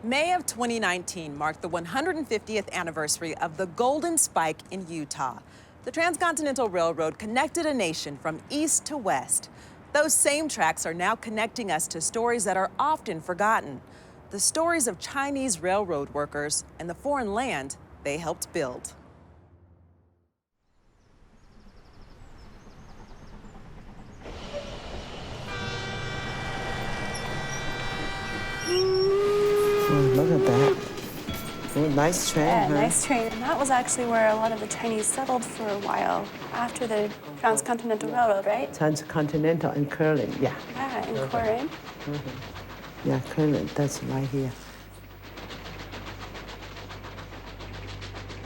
May of 2019 marked the 150th anniversary of the Golden Spike in Utah. The Transcontinental Railroad connected a nation from east to west. Those same tracks are now connecting us to stories that are often forgotten. The stories of Chinese railroad workers and the foreign land they helped build. Look at that. Oh, nice train, Yeah, huh? nice train. And that was actually where a lot of the Chinese settled for a while after the Transcontinental Railroad, right? Transcontinental and curling, yeah. Yeah, in Korea. Yeah, curling, that's right here.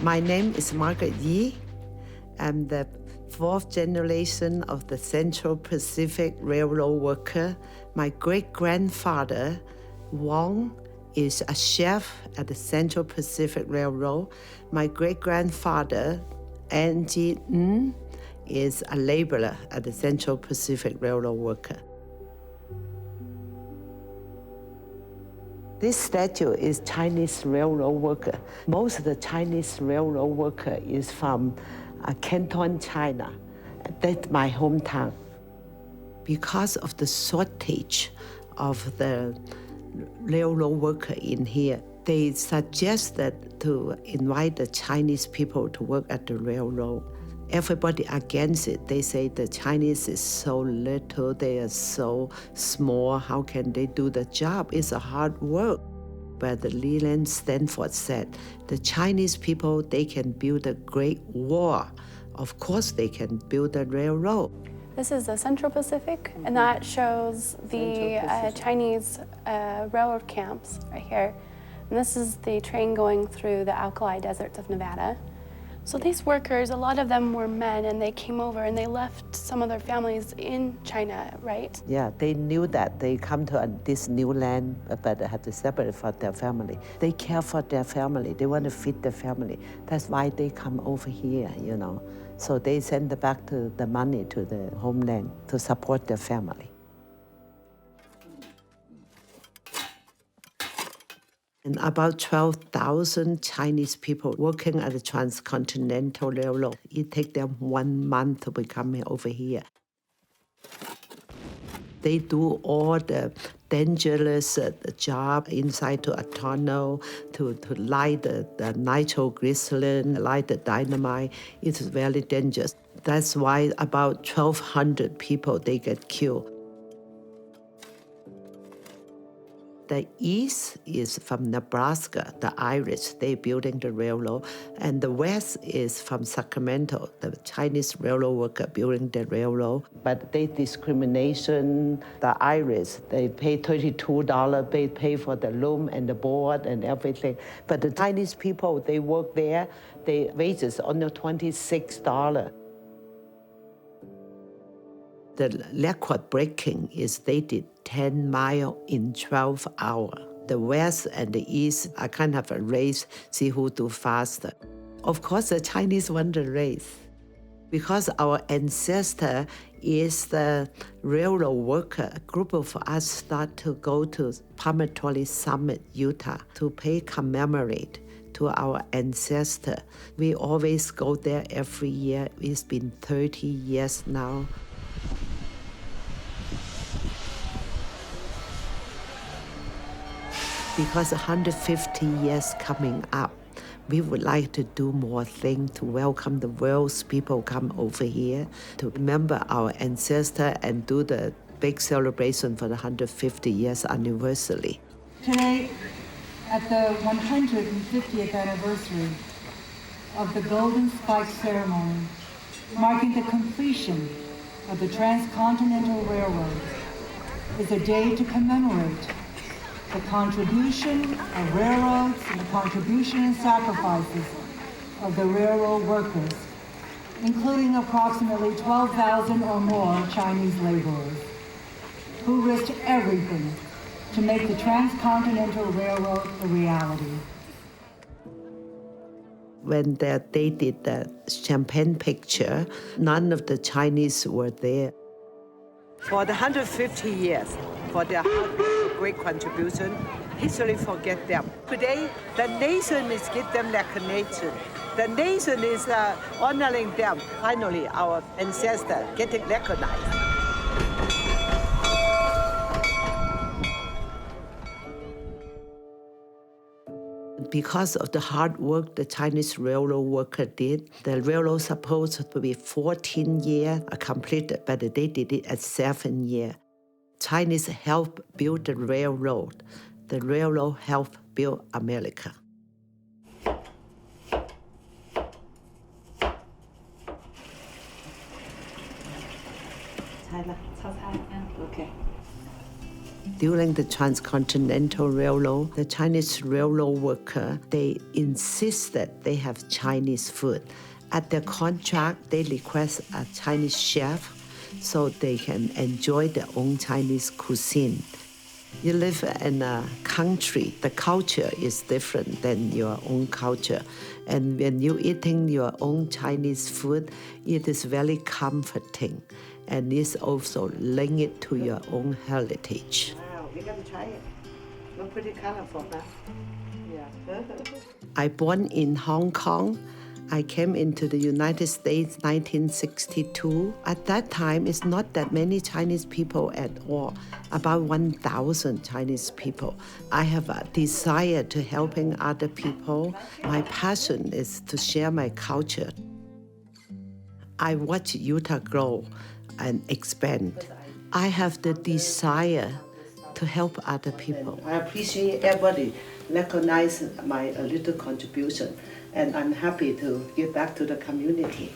My name is Margaret Yee. I'm the fourth generation of the Central Pacific Railroad worker. My great-grandfather, Wong, is a chef at the Central Pacific Railroad. My great-grandfather, Angie Ng, is a laborer at the Central Pacific Railroad worker. This statue is Chinese railroad worker. Most of the Chinese railroad worker is from Canton, China. That's my hometown. Because of the shortage of the railroad worker in here, they suggested to invite the Chinese people to work at the railroad. Everybody against it. They say the Chinese is so little, they are so small, how can they do the job? It's a hard work. But the Leland Stanford said, the Chinese people, they can build a great wall. Of course they can build a railroad. This is the Central Pacific, and that shows the Chinese railroad camps right here. And this is the train going through the alkali deserts of Nevada. So these workers, a lot of them were men, and they came over and they left some of their families in China, right? Yeah, they knew that they come to this new land, but they had to separate from their family. They care for their family. They want to feed their family. That's why they come over here, you know. So they send back the money to the homeland to support their family. And about 12,000 Chinese people working at the Transcontinental Railroad. It takes them 1 month to become over here. They do all the dangerous job inside to a tunnel, to light the nitroglycerin, light the dynamite. It's very dangerous. That's why about 1,200 people, they get killed. The east is from Nebraska, the Irish, they building the railroad. And the west is from Sacramento, the Chinese railroad worker building the railroad. But they discrimination, the Irish, they pay $32, they pay for the loom and the board and everything. But the Chinese people, they work there, their wages only $26. The record breaking is they did 10 miles in 12 hours. The west and the east are kind of a race, see who do faster. Of course, the Chinese won the race because our ancestor is the railroad worker. A group of us start to go to Promontory Summit, Utah, to commemorate to our ancestor. We always go there every year. It's been 30 years now. Because 150 years coming up, we would like to do more things to welcome the world's people come over here, to remember our ancestor and do the big celebration for the 150 years anniversary. Today, at the 150th anniversary of the Golden Spike ceremony, marking the completion of the Transcontinental Railroad, is a day to commemorate the contribution of railroads and the contribution and sacrifices of the railroad workers, including approximately 12,000 or more Chinese laborers, who risked everything to make the Transcontinental Railroad a reality. When they did the champagne picture, none of the Chinese were there. For the 150 years, for their great contribution, history forget them. Today, the nation is give them recognition. The nation is honoring them. Finally, our ancestors getting recognized. Because of the hard work the Chinese railroad worker did, the railroad supposed to be 14 years completed, but they did it at 7 years. Chinese helped build the railroad. The railroad helped build America. Okay. During the transcontinental railroad, the Chinese railroad worker, they insisted they have Chinese food. At their contract, they request a Chinese chef so they can enjoy their own Chinese cuisine. You live in a country, the culture is different than your own culture. And when you're eating your own Chinese food, it is very comforting. And it's also linked to your own heritage. Wow, we're going to try it. Look pretty colorful, huh? Yeah. I born in Hong Kong. I came into the United States 1962. At that time, it's not that many Chinese people at all, about 1,000 Chinese people. I have a desire to helping other people. My passion is to share my culture. I watch Utah grow and expand. I have the desire to help other people. I appreciate everybody recognize my little contribution, and I'm happy to give back to the community.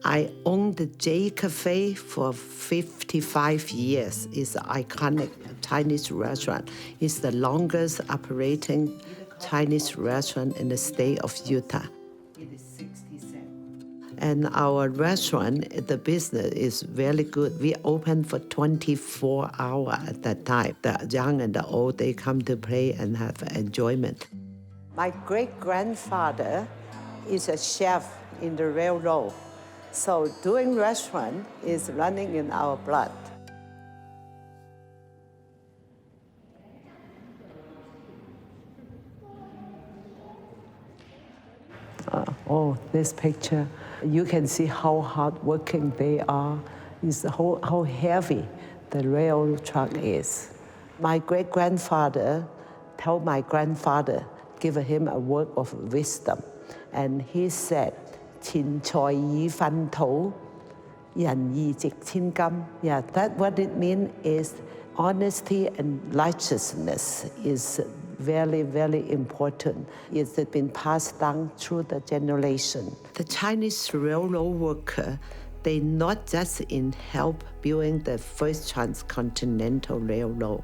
I own the J Cafe for 55 years. It's an iconic Chinese restaurant. It's the longest operating Chinese restaurant in the state of Utah. And our restaurant, the business is very good. We open for 24 hours at that time. The young and the old, they come to play and have enjoyment. My great-grandfather is a chef in the railroad. So doing restaurant is running in our blood. This picture, you can see how hardworking they are. It's how heavy the rail truck is. My great-grandfather told my grandfather, give him a word of wisdom. And he said, 錢財以糞土，人義值千金. Yeah, that what it means is honesty and righteousness is very, very important. It's been passed down through the generation. The Chinese railroad worker, they not just in help building the first transcontinental railroad,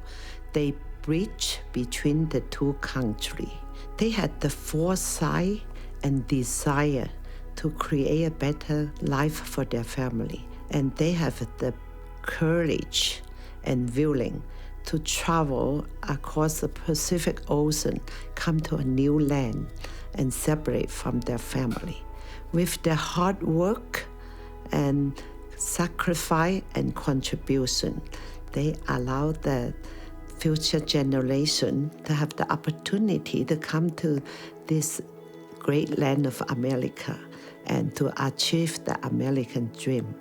they bridge between the two countries. They had the foresight and desire to create a better life for their family. And they have the courage and willing to travel across the Pacific Ocean, come to a new land, and separate from their family. With their hard work and sacrifice and contribution, they allow the future generation to have the opportunity to come to this great land of America and to achieve the American dream.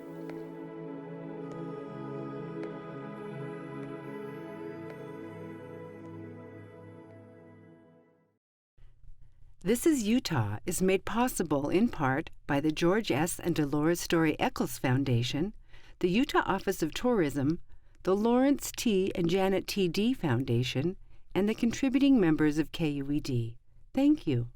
This is Utah is made possible in part by the George S. and Dolores Story Eccles Foundation, the Utah Office of Tourism, the Lawrence T. and Janet T. D. Foundation, and the contributing members of KUED. Thank you.